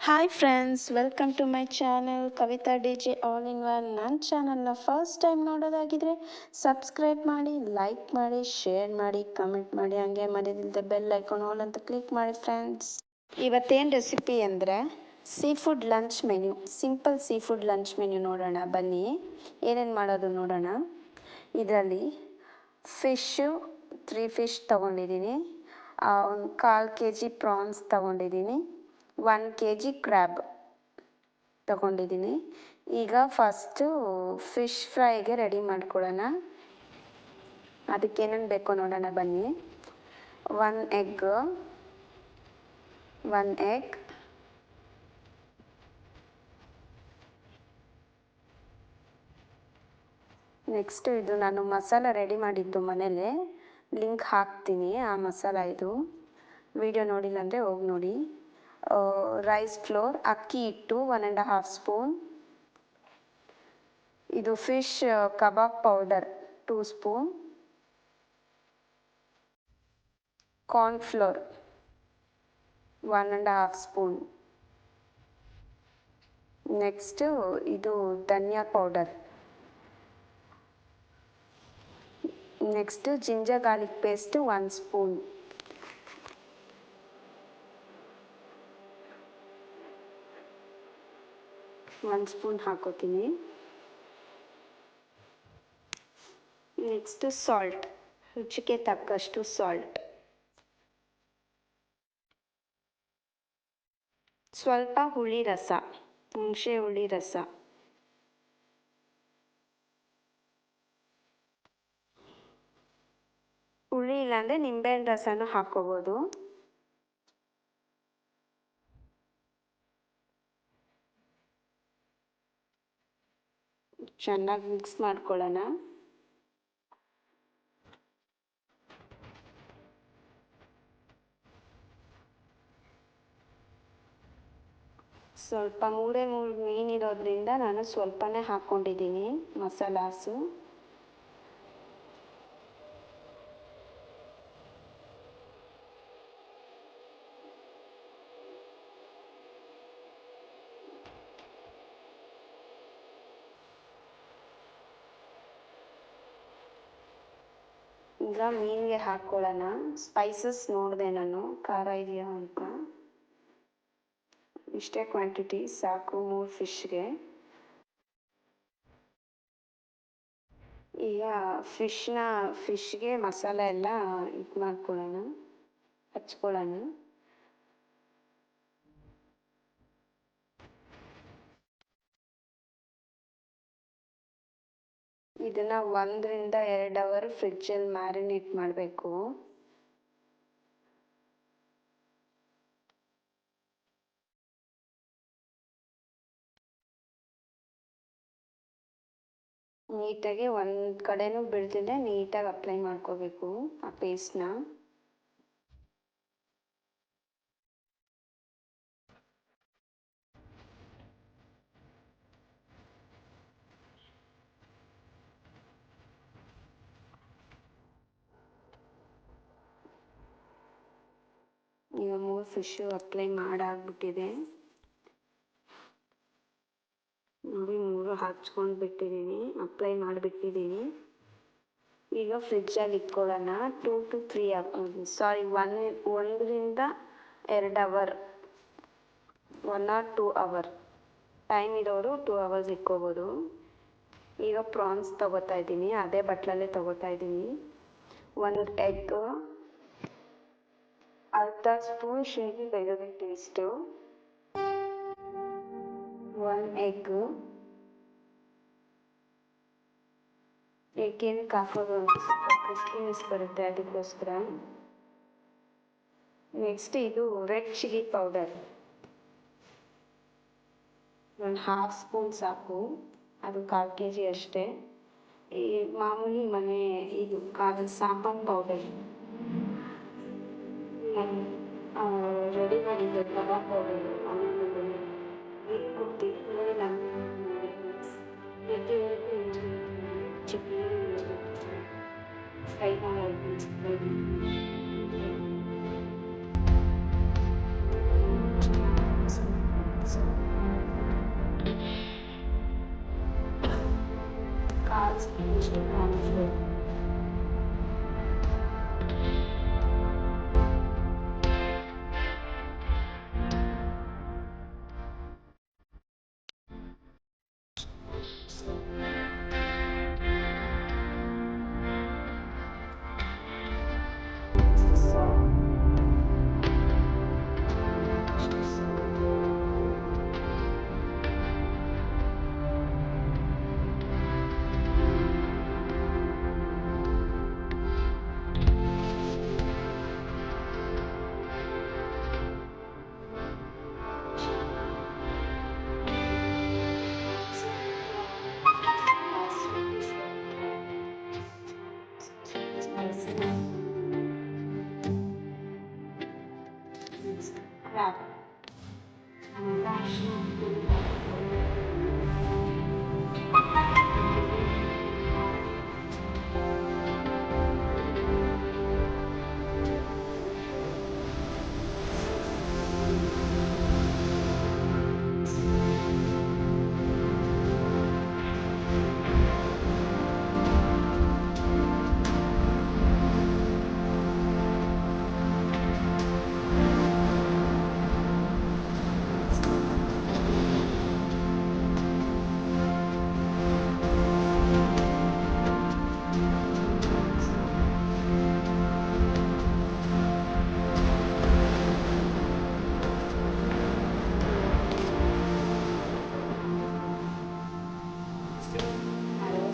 Hi friends, welcome to my channel Kavitha D J all in one. ನನ್ನ ಚಾನಲ್ನ first time ನೋಡೋದಾಗಿದ್ರೆ subscribe ಮಾಡಿ, like ಮಾಡಿ, ಶೇರ್ ಮಾಡಿ, ಕಮೆಂಟ್ ಮಾಡಿ, ಹಾಗೆ ಮರೆಯದಿಲ್ಲದೆ ಬೆಲ್ ಐಕಾನ್ ಆಲ್ ಅಂತ ಕ್ಲಿಕ್ ಮಾಡಿ ಫ್ರೆಂಡ್ಸ್. ಇವತ್ತೇನು ರೆಸಿಪಿ ಅಂದರೆ seafood lunch menu, simple seafood lunch menu ನೋಡೋಣ ಬನ್ನಿ. ಏನೇನು ಮಾಡೋದು ನೋಡೋಣ. ಇದರಲ್ಲಿ ಫಿಶ್ಶು 3 ಫಿಶ್ ತೊಗೊಂಡಿದ್ದೀನಿ, ಒಂದು 1/4 kg ಪ್ರಾನ್ಸ್ ತೊಗೊಂಡಿದ್ದೀನಿ, 1 kg ಕ್ರ್ಯಾಬ್ ತಗೊಂಡಿದ್ದೀನಿ. ಈಗ ಫಸ್ಟು ಫಿಶ್ ಫ್ರೈಗೆ ರೆಡಿ ಮಾಡ್ಕೊಳ್ಳೋಣ. ಅದಕ್ಕೇನೇನು ಬೇಕೋ ನೋಡೋಣ ಬನ್ನಿ. 1 ಎಗ್, ನೆಕ್ಸ್ಟು ಇದು ನಾನು ಮಸಾಲ ರೆಡಿ ಮಾಡಿದ್ದು ಮನೇಲೆ, ಲಿಂಕ್ ಹಾಕ್ತೀನಿ. ಆ ಮಸಾಲ ಇದು ವಿಡಿಯೋ ನೋಡಿಲ್ಲ ಅಂದರೆ ಹೋಗಿ ನೋಡಿ. ರೈಸ್ ಫ್ಲೋರ್, ಅಕ್ಕಿ ಹಿಟ್ಟು 1.5 ಸ್ಪೂನ್, ಇದು fish kebab powder 2 spoon, cornflour 1.5 spoon, next ಇದು ಧನಿಯಾ powder, next ginger garlic paste 1 spoon, ಹಾಕೋತೀನಿ. ನೆಕ್ಸ್ಟು ಸಾಲ್ಟ್, ರುಚಿಗೆ ತಕ್ಕಷ್ಟು ಸಾಲ್ಟ್, ಸ್ವಲ್ಪ ಹುಳಿ ರಸ, ಹುಣಸೆ ಹುಳಿ ರಸ, ಹುಳಿ ಇಲ್ಲಾಂದರೆ ನಿಂಬೆಹಣ್ಣು ರಸನೂ ಹಾಕ್ಕೋಬೋದು. ಚೆನ್ನಾಗಿ ಮಿಕ್ಸ್ ಮಾಡ್ಕೊಳ್ಳೋಣ. ಸ್ವಲ್ಪ 3 ಮೀನಿರೋದ್ರಿಂದ ನಾನು ಸ್ವಲ್ಪನೇ ಹಾಕ್ಕೊಂಡಿದ್ದೀನಿ ಮಸಾಲಾಸು. ಈಗ ಮೀನಿಗೆ ಹಾಕ್ಕೊಳ್ಳೋಣ. ಸ್ಪೈಸಸ್ ನೋಡಿದೆ ನಾನು, ಖಾರ ಇದೆಯಾ ಅಂತ. ಇಷ್ಟೇ ಕ್ವಾಂಟಿಟಿ ಸಾಕು 3 ಫಿಶ್ಗೆ. ಈಗ ಫಿಶ್ಗೆ ಮಸಾಲೆ ಎಲ್ಲ ಇದು ಮಾಡ್ಕೊಳ್ಳೋಣ, ಹಚ್ಕೊಳ್ಳೋಣ. ಇದನ್ನು 1 ರಿಂದ 2 ಅವರ್ ಫ್ರಿಜ್ಜಲ್ಲಿ ಮ್ಯಾರಿನೇಟ್ ಮಾಡಬೇಕು. ನೀಟಾಗಿ ಒಂದು ಕಡೆನೂ ಬಿಡ್ತಿದ್ದೆ ನೀಟಾಗಿ ಅಪ್ಲೈ ಮಾಡ್ಕೋಬೇಕು ಆ ಪೇಸ್ಟ್ನ. ಈಗ 3 ಫಿಶ್ಶು ಅಪ್ಲೈ ಮಾಡಾಗ್ಬಿಟ್ಟಿದೆ ನೋಡಿ. 3 ಹಚ್ಕೊಂಡು ಬಿಟ್ಟಿದ್ದೀನಿ, ಅಪ್ಲೈ ಮಾಡಿಬಿಟ್ಟಿದ್ದೀನಿ. ಈಗ ಫ್ರಿಜ್ಜಲ್ಲಿ ಇಟ್ಕೊಳ್ಳೋಣ 2 to 3 ಸಾರಿ 1 ರಿಂದ 2 ಅವರ್, 1 or 2 ಅವರ್ ಟೈಮ್ ಇರೋರು 2 ಅವರ್ಸ್ ಇಟ್ಕೋಬೋದು. ಈಗ ಪ್ರಾನ್ಸ್ ತೊಗೋತಾ ಇದ್ದೀನಿ, ಅದೇ ಬಟ್ಲಲ್ಲೇ ತೊಗೋತಾ ಇದ್ದೀನಿ. 1 ಎಗ್, ಅರ್ಧ ಸ್ಪೂನ್ ಶುಂಠಿ ಬೆಳ್ಳುಳ್ಳಿ ಪೇಸ್ಟು, 1 ಎಗ್. ಏನಕ್ಕೆ ಹಾಕೋದು ಕ್ರಿಸ್ಪಿನೆಸ್ ಬರುತ್ತೆ ಅದಕ್ಕೋಸ್ಕರ. ನೆಕ್ಸ್ಟ್ ಇದು ರೆಡ್ ಚಿಲ್ಲಿ ಪೌಡರ್ 1/2 ಸ್ಪೂನ್ ಸಾಕು, ಅದು 1/4 kg ಅಷ್ಟೇ. ಈ ಮಾಮೂಲಿ ಮನೆ ಇದು ಸಾಂಬಾರು ಪೌಡರ್ ರೆಡಿ ಮಾಡಿದ್ದೆ, ಕಬಾಬ್ ಪೌಡರು. ಇದು ಕೊಡ್ತೀನಿ ನಾನು ಚಿಕನ್ ಫ್ರೈ ಮಾಡಿ.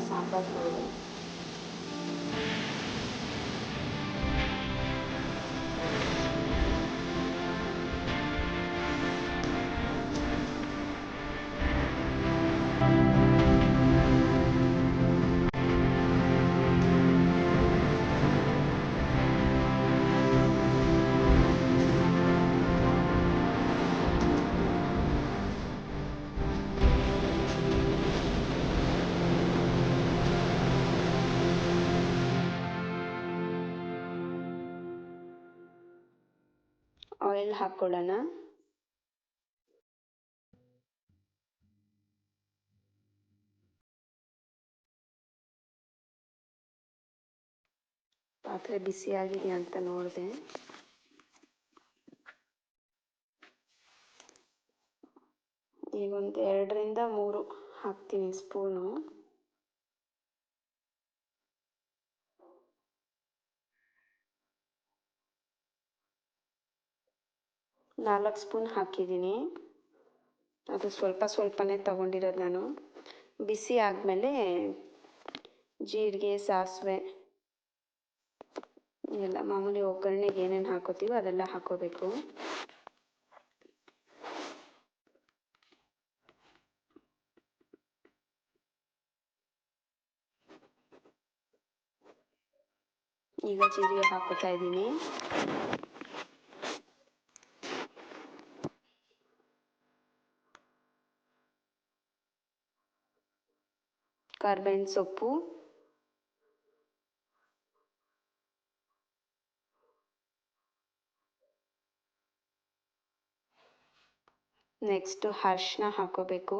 ಸಾಂಬಾರ್ ಪೌಡರ್, ಆಯಿಲ್ ಹಾಕ್ಕೊಳ್ಳೋಣ. ಪಾತ್ರೆ ಬಿಸಿಯಾಗಿದೆ ಅಂತ ನೋಡಿದೆ. ಈಗ ಒಂದು 2ರಿಂದ 3 ಹಾಕ್ತೀನಿ ಸ್ಪೂನು. ನಾಲ್ಕು ಸ್ಪೂನ್ ಹಾಕಿದ್ದೀನಿ. ಅದು ಸ್ವಲ್ಪ ಸ್ವಲ್ಪನೇ ತಗೊಂಡಿರೋದು ನಾನು. ಬಿಸಿ ಆದಮೇಲೆ ಜೀರಿಗೆ, ಸಾಸಿವೆ ಎಲ್ಲ ಮಾಮೂಲಿ ಒಗ್ಗರಣೆಗೆ ಏನೇನು ಹಾಕೋತೀವೋ ಅದೆಲ್ಲ ಹಾಕೋಬೇಕು. ಈಗ ಜೀರಿಗೆ ಹಾಕೋತಾ ಇದ್ದೀನಿ. ಕರ್ಬೇವಿನ ಸೊಪ್ಪು, ನೆಕ್ಸ್ಟು ಅರಿಶಿನ ಹಾಕೋಬೇಕು.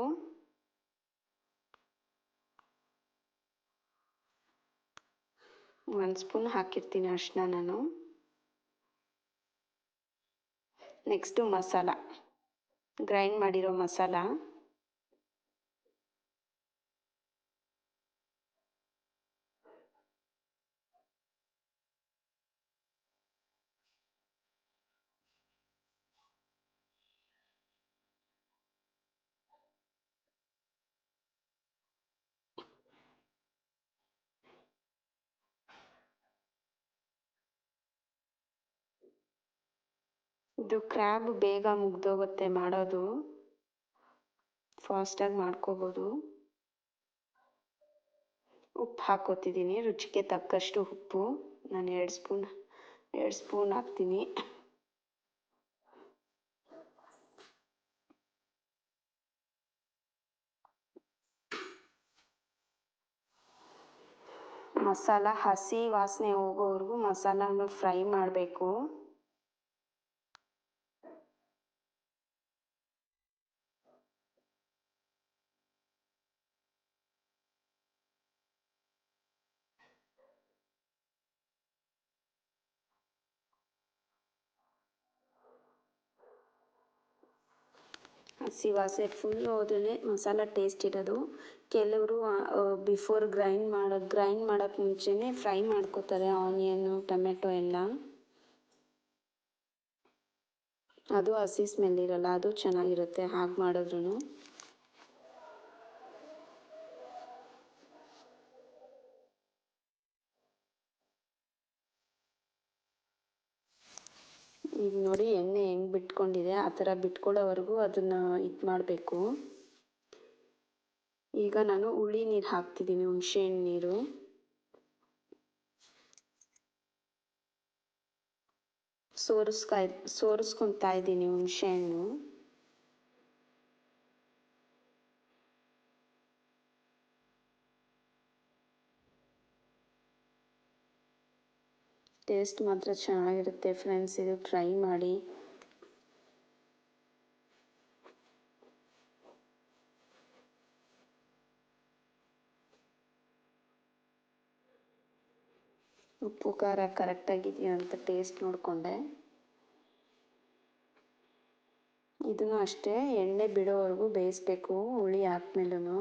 ಒಂದು ಸ್ಪೂನ್ ಹಾಕಿರ್ತೀನಿ ಅರಿಶಿನ ನಾನು. ನೆಕ್ಸ್ಟು ಮಸಾಲ, ಗ್ರೈಂಡ್ ಮಾಡಿರೋ ಮಸಾಲ, ಇದು ಕ್ರ್ಯಾಬ್ ಬೇಗ ಮುಗ್ದೋಗುತ್ತೆ ಮಾಡೋದು, ಫಾಸ್ಟಾಗಿ ಮಾಡ್ಕೋಬೋದು. ಉಪ್ಪು ಹಾಕೋತಿದ್ದೀನಿ, ರುಚಿಗೆ ತಕ್ಕಷ್ಟು ಉಪ್ಪು. ನಾನು 2 ಸ್ಪೂನ್ ಹಾಕ್ತೀನಿ. ಮಸಾಲ ಹಸಿ ವಾಸನೆ ಹೋಗೋವರೆಗೂ ಮಸಾಲನ ಫ್ರೈ ಮಾಡಬೇಕು. ಹಸಿ ವಾಸನೆ ಫುಲ್ ಹೋದ್ರೇ ಮಸಾಲ ಟೇಸ್ಟ್ ಇರೋದು. ಕೆಲವರು ಗ್ರೈಂಡ್ ಮಾಡೋಕ್ಕೆ ಮುಂಚೆನೇ ಫ್ರೈ ಮಾಡ್ಕೋತಾರೆ ಆನಿಯನ್ನು ಟೊಮೆಟೊ ಎಲ್ಲ. ಅದು ಹಸಿ ಸ್ಮೆಲ್ ಇರಲ್ಲ, ಅದು ಚೆನ್ನಾಗಿರುತ್ತೆ ಹಾಗೆ ಮಾಡಿದ್ರೂ. ಈಗ ನೋಡಿ ಎಣ್ಣೆ ಹೆಂಗೆ ಬಿಟ್ಕೊಂಡಿದೆ, ಆ ಥರ ಬಿಟ್ಕೊಳ್ಳೋವರೆಗೂ ಅದನ್ನು ಇದು ಮಾಡಬೇಕು. ಈಗ ನಾನು ಹುಳಿ ನೀರು ಹಾಕ್ತಿದ್ದೀನಿ, ಹುಣಸೆಹಣ್ಣು ನೀರು. ಸೋರಿಸ್ಕೊತಾ ಇದ್ದೀನಿ ಹುಣಸೆಹಣ್ಣು. ಟೇಸ್ಟ್ ಮಾತ್ರ ಚೆನ್ನಾಗಿರುತ್ತೆ ಫ್ರೆಂಡ್ಸ್, ಇದು ಟ್ರೈ ಮಾಡಿ. ಉಪ್ಪು ಖಾರ ಕರೆಕ್ಟಾಗಿದೆಯಾ ಅಂತ ಟೇಸ್ಟ್ ನೋಡಿಕೊಂಡೆ. ಇದನ್ನು ಅಷ್ಟೇ ಎಣ್ಣೆ ಬಿಡೋವರೆಗೂ ಬೇಯಿಸ್ಬೇಕು ಹುಳಿ ಹಾಕ್ಮೇಲೂ.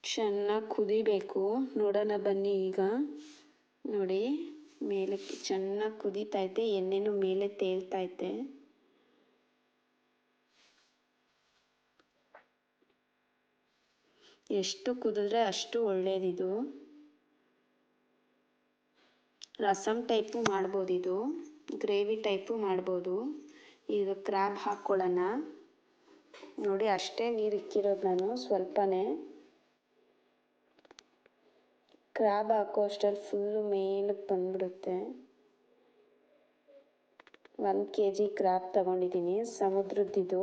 ಚೆನ್ನಾಗಿ ಕುದಿಬೇಕು. ನೋಡೋಣ ಬನ್ನಿ ಈಗ. ನೋಡಿ ಮೇಲಕ್ಕೆ ಚೆನ್ನಾಗಿ ಕುದೀತೈತೆ, ಎಣ್ಣೆನೂ ಮೇಲೆ ತೇಲ್ತೈತೆ. ಎಷ್ಟು ಕುದಿದ್ರೆ ಅಷ್ಟು ಒಳ್ಳೆಯದಿದು. ರಸಮ್ ಟೈಪು ಮಾಡ್ಬೋದು, ಇದು ಗ್ರೇವಿ ಟೈಪು ಮಾಡ್ಬೋದು. ಈಗ ಕ್ರ್ಯಾಬ್ ಹಾಕ್ಕೊಳ್ಳೋಣ. ನೋಡಿ ಅಷ್ಟೇ ನೀರು ಇಕ್ಕಿರೋದು ನಾನು, ಸ್ವಲ್ಪನೇ. ಕ್ರ್ಯಾಬ್ ಹಾಕೋ ಅಷ್ಟರಲ್ಲಿ ಫುಲ್ಲು ಮೇಲಕ್ಕೆ ಬಂದ್ಬಿಡುತ್ತೆ. 1 kg ಕ್ರ್ಯಾಬ್ ತಗೊಂಡಿದ್ದೀನಿ, ಸಮುದ್ರದ್ದಿದು.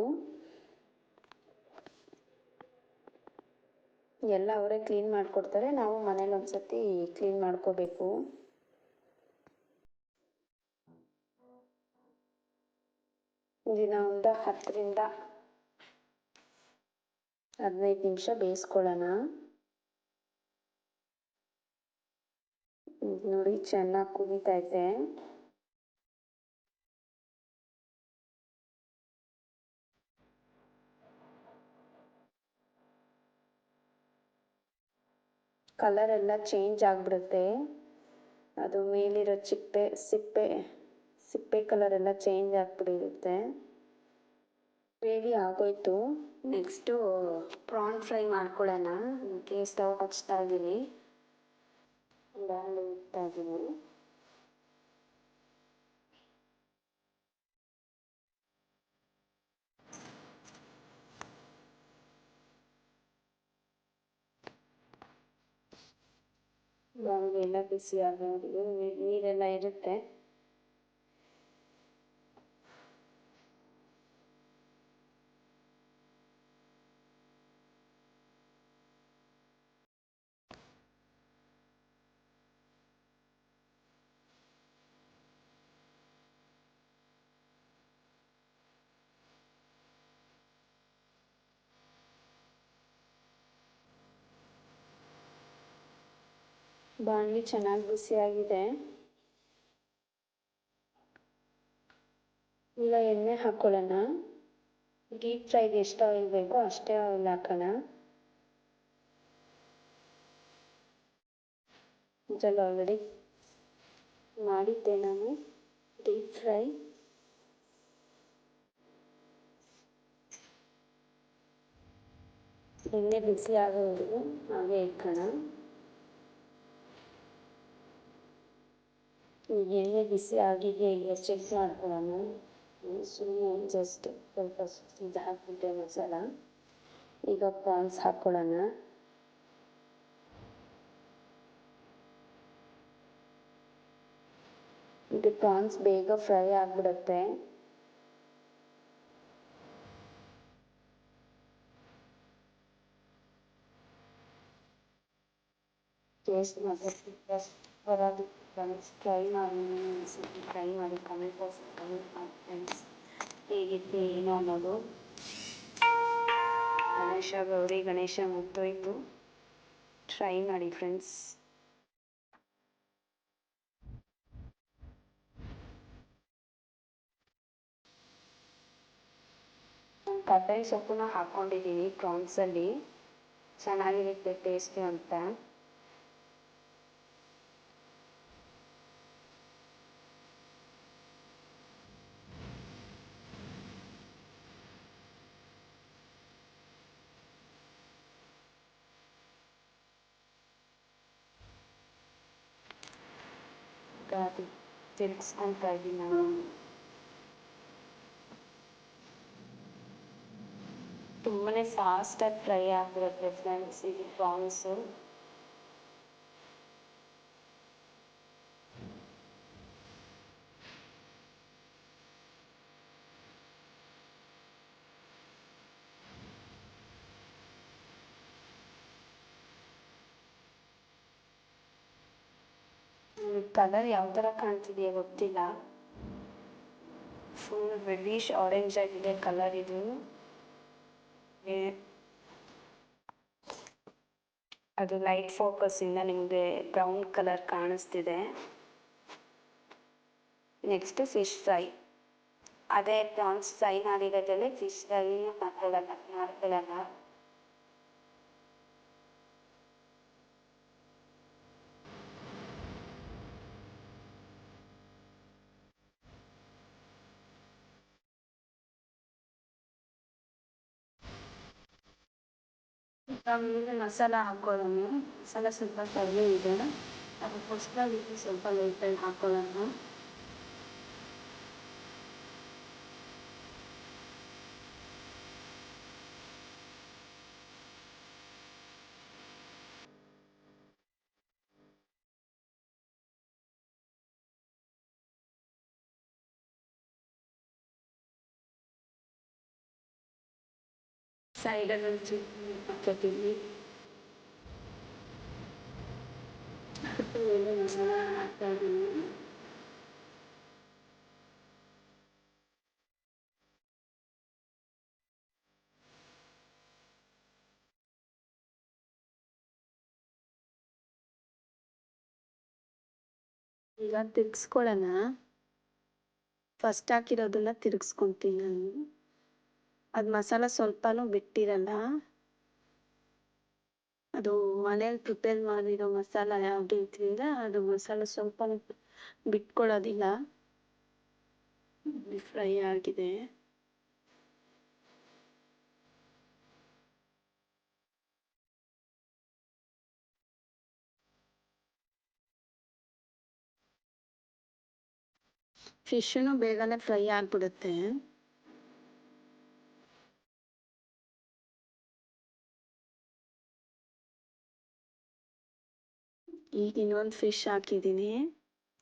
ಎಲ್ಲ ಅವರೇ ಕ್ಲೀನ್ ಮಾಡಿಕೊಡ್ತಾರೆ, ನಾವು ಮನೇಲಿ ಒಂದ್ಸತಿ ಕ್ಲೀನ್ ಮಾಡ್ಕೋಬೇಕು. ಇದನ್ನ ಒಂದು 10ರಿಂದ 15 ನಿಮಿಷ ಬೇಯಿಸ್ಕೊಳ್ಳೋಣ. ನೋಡಿ ಚೆನ್ನಾಗಿ ಕುದೀತೈತೆ. ಕಲರ್ ಎಲ್ಲ ಚೇಂಜ್ ಆಗಿಬಿಡುತ್ತೆ. ಅದು ಮೇಲಿರೋ ಸಿಪ್ಪೆ ಕಲರ್ ಎಲ್ಲ ಚೇಂಜ್ ಆಗಿಬಿಟ್ಟಿರುತ್ತೆ. ಗ್ರೇವಿ ಆಗೋಯ್ತು. ನೆಕ್ಸ್ಟು ಪ್ರಾನ್ ಫ್ರೈ ಮಾಡ್ಕೊಳ್ಳೋಣ. ಅದಕ್ಕೆ ಸ್ಟವ್ ಹಚ್ತಾ ಇದ್ದೀನಿ, ಬಾಣಲೆ ಇಡ್ತಾ ಇದ್ದೀನಿ. ಬಾಣಲೆ ಎಲ್ಲ ಬಿಸಿ ಆಗೋದು, ನೀರೆಲ್ಲ ಇರುತ್ತೆ. ಬಾಣಲಿ ಚೆನ್ನಾಗಿ ಬಿಸಿಯಾಗಿದೆ. ಈಗ ಎಣ್ಣೆ ಹಾಕ್ಕೊಳ್ಳೋಣ. ಡೀಪ್ ಫ್ರೈಗೆ ಎಷ್ಟು ಆಯಿಲ್ ಬೇಕೋ ಅಷ್ಟೇ ಆಯಿಲ್ ಹಾಕೋಣ. ಇದರಲ್ಲಿ ಆಲ್ರೆಡಿ ಮಾಡಿದ್ದೆ ನಾನು ಡೀಪ್ ಫ್ರೈ. ಎಣ್ಣೆ ಬಿಸಿ ಆಗೋವರೆಗೂ ಹಾಗೆ ಇಟ್ಕೋಣ. ಈಗ ಎಣ್ಣೆ ಬಿಸಿ ಆಗಿದೆ, ಈಗ ಚೆಕ್ ಮಾಡ್ಕೊಳ್ಳೋಣ. ಸುಮ್ಮನೆ ಜಸ್ಟ್ ಸ್ವಲ್ಪ ಇದು ಹಾಕ್ಬಿಟ್ಟೆ ಮಸಾಲ. ಈಗ ಪ್ರಾನ್ಸ್ ಹಾಕ್ಕೊಳ್ಳೋಣ. ಇದು ಪ್ರಾನ್ಸ್ ಬೇಗ ಫ್ರೈ ಆಗಿಬಿಡುತ್ತೆ. ಟೇಸ್ಟ್ ಮಾತ್ರ ಬರೋದು ಫ್ರೆಂಡ್ಸ್. ಟ್ರೈ ಮಾಡಿ, ಟ್ರೈ ಮಾಡಿ, ಕಮೆಂಟ್ ಮಾಡಿ ಫ್ರೆಂಡ್ಸ್ ಹೇಗಿತ್ತು ಏನು ಅನ್ನೋದು. ಗೌರಿ ಗಣೇಶ ಮುಗ್ದೋಯ್ತು. ಟ್ರೈ ಮಾಡಿ ಫ್ರೆಂಡ್ಸ್. ಕರ್ಬೇವಿನ ಸೊಪ್ಪನ್ನ ಹಾಕ್ಕೊಂಡಿದ್ದೀನಿ ಪ್ರಾನ್ಸಲ್ಲಿ, ಚೆನ್ನಾಗಿರುತ್ತೆ ಟೇಸ್ಟಿ ಅಂತ. ತಿರ್ಗಿಸ್ಕೊತಾ ಇದ್ದೀನಿ ನಾನು. ತುಂಬಾ ಫಾಸ್ಟಾಗಿ ಫ್ರೈ ಆಗಿಬಿಡುತ್ತೆ ಫ್ರೆಂಡ್ಸ್ ಇದು ಪ್ರಾನ್ಸು. ಕಲರ್ ಯಾವ ಥರ ಕಾಣ್ತಿದೆಯಾ ಗೊತ್ತಿಲ್ಲ. ಫುಲ್ ರೆಡ್ಡಿಶ್ ಆರೆಂಜ್ ಆಗಿದೆ ಕಲರ್ ಇದು. ಅದು ಲೈಟ್ ಫೋಕಸ್ಸಿಂದ ನಿಮಗೆ ಬ್ರೌನ್ ಕಲರ್ ಕಾಣಿಸ್ತಿದೆ. Next fish fry. ಅದೇ ಪ್ರಾನ್ಸ್ ಫ್ರೈ ಮಾಡಿರೋದ್ರಲ್ಲೇ ಫಿಶ್ ಫ್ರೈ ಮಾಡ್ಕೊಳ್ಳೋಣ. ಆಮೇಲೆ ಮಸಾಲ ಹಾಕ್ಕೊಳ್ಳೋಣ. ಮಸಾಲ ಸ್ವಲ್ಪ ಕಡಿಮೆ ಇದೆ, ಅದಕ್ಕೋಸ್ಕರ ಸ್ವಲ್ಪ ಲೈಟಾಗಿ ಹಾಕ್ಕೊಳ್ಳೋಣ. ಸೈಡಲ್ಲಿ ಹಾಕ್ಕೊತೀವಿ. ಮಸಾಲ ಹಾಕ್ತಾ ಇದ್ದೀನಿ. ಈಗ ತಿರ್ಗಿಸ್ಕೊಳ್ಳೋಣ. ಫಸ್ಟ್ ಹಾಕಿರೋದನ್ನ ತಿರ್ಗಿಸ್ಕೊತೀನಿ ನಾನು. ಅದು ಮಸಾಲ ಸ್ವಲ್ಪನೂ ಬಿಟ್ಟಿರಲ್ಲ. ಅದು ಮನೇಲಿ ಪ್ರಿಪೇರ್ ಮಾಡಿರೋ ಮಸಾಲ ಯಾವುದು ಇದ್ರಿಂದ ಅದು ಮಸಾಲ ಸ್ವಲ್ಪನೂ ಬಿಟ್ಕೊಳ್ಳೋದಿಲ್ಲ. ಫ್ರೈ ಆಗಿದೆ. ಫಿಶ್ನು ಬೇಗನೆ ಫ್ರೈ ಆಗಿಬಿಡುತ್ತೆ. ಈಗ ಇನ್ನೊಂದು ಫಿಶ್ ಹಾಕಿದ್ದೀನಿ,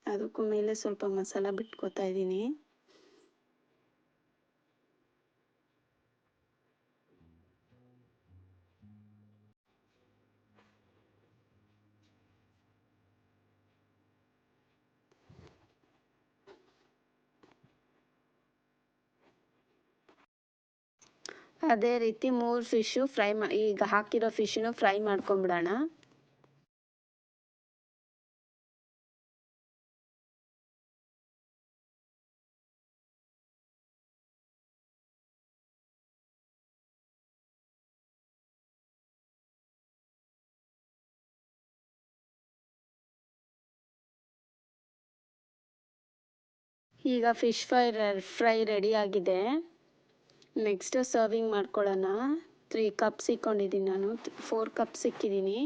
ಅದಕ್ಕೂ ಮೇಲೆ ಸ್ವಲ್ಪ ಮಸಾಲ ಬಿಟ್ಕೊತಾ ಇದ್ದೀನಿ. ಅದೇ ರೀತಿ 3 ಫಿಶ್ಶು ಈಗ ಹಾಕಿರೋ ಫಿಶ್ಶನ್ನು ಫ್ರೈ ಮಾಡ್ಕೊಂಬಿಡೋಣ. ಈಗ ಫಿಶ್ ಫ್ರೈ ರೆಡಿ ಆಗಿದೆ. ನೆಕ್ಸ್ಟ್ ಸರ್ವಿಂಗ್ ಮಾಡ್ಕೊಳ್ಳೋಣ. 3 ಕಪ್ಸ್ ಇಕ್ಕೊಂಡಿದ್ದೀನಿ ನಾನು, 4 ಕಪ್ಸ್ ಇಕ್ಕಿದ್ದೀನಿ.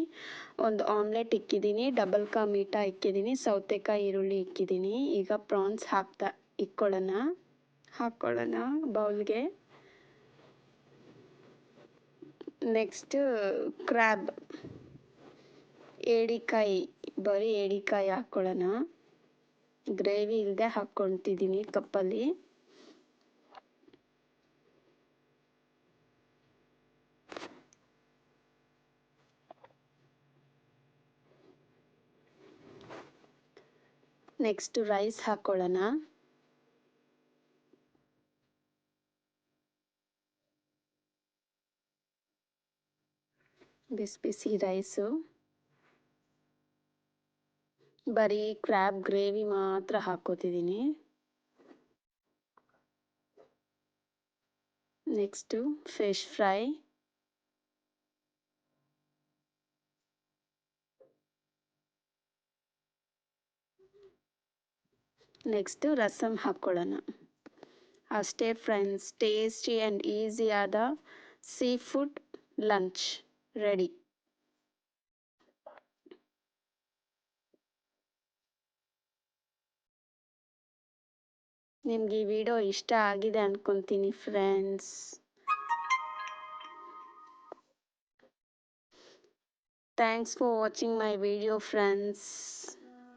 ಒಂದು ಆಮ್ಲೆಟ್ ಇಕ್ಕಿದ್ದೀನಿ, ಡಬಲ್ ಕಾ ಮೀಠಾ ಇಕ್ಕಿದ್ದೀನಿ, ಸೌತೆಕಾಯಿ ಈರುಳ್ಳಿ ಇಕ್ಕಿದ್ದೀನಿ. ಈಗ ಪ್ರಾನ್ಸ್ ಹಾಕ್ಕೊಳ್ಳೋಣ ಬೌಲ್ಗೆ. ನೆಕ್ಸ್ಟ್ ಕ್ರ್ಯಾಬ್, ಬರೀ ಏಡಿಕಾಯಿ ಹಾಕ್ಕೊಳ್ಳೋಣ. ಗ್ರೇವಿ ಇಲ್ಲದೆ ಹಾಕ್ಕೊತಿದ್ದೀನಿ ಕಪ್ಪಲ್ಲಿ. ನೆಕ್ಸ್ಟ್ ರೈಸ್ ಹಾಕ್ಕೊಳ್ಳೋಣ. ಬಿಸಿ ರೈಸು. ಬರೀ ಕ್ರ್ಯಾಬ್ ಗ್ರೇವಿ ಮಾತ್ರ ಹಾಕ್ಕೋತಿದ್ದೀನಿ. Next fish fry. Next rasam ಹಾಕ್ಕೊಳ್ಳೋಣ. ಅಷ್ಟೇ ಫ್ರೆಂಡ್ಸ್, ಟೇಸ್ಟಿ ಆ್ಯಂಡ್ ಈಸಿಯಾದ ಸೀ ಫುಡ್ ಲಂಚ್ ರೆಡಿ. ನಿಮ್ಗೆ ಈ ವಿಡಿಯೋ ಇಷ್ಟ ಆಗಿದೆ ಅಂದ್ಕೊತೀನಿ friends. Thanks for watching my video friends.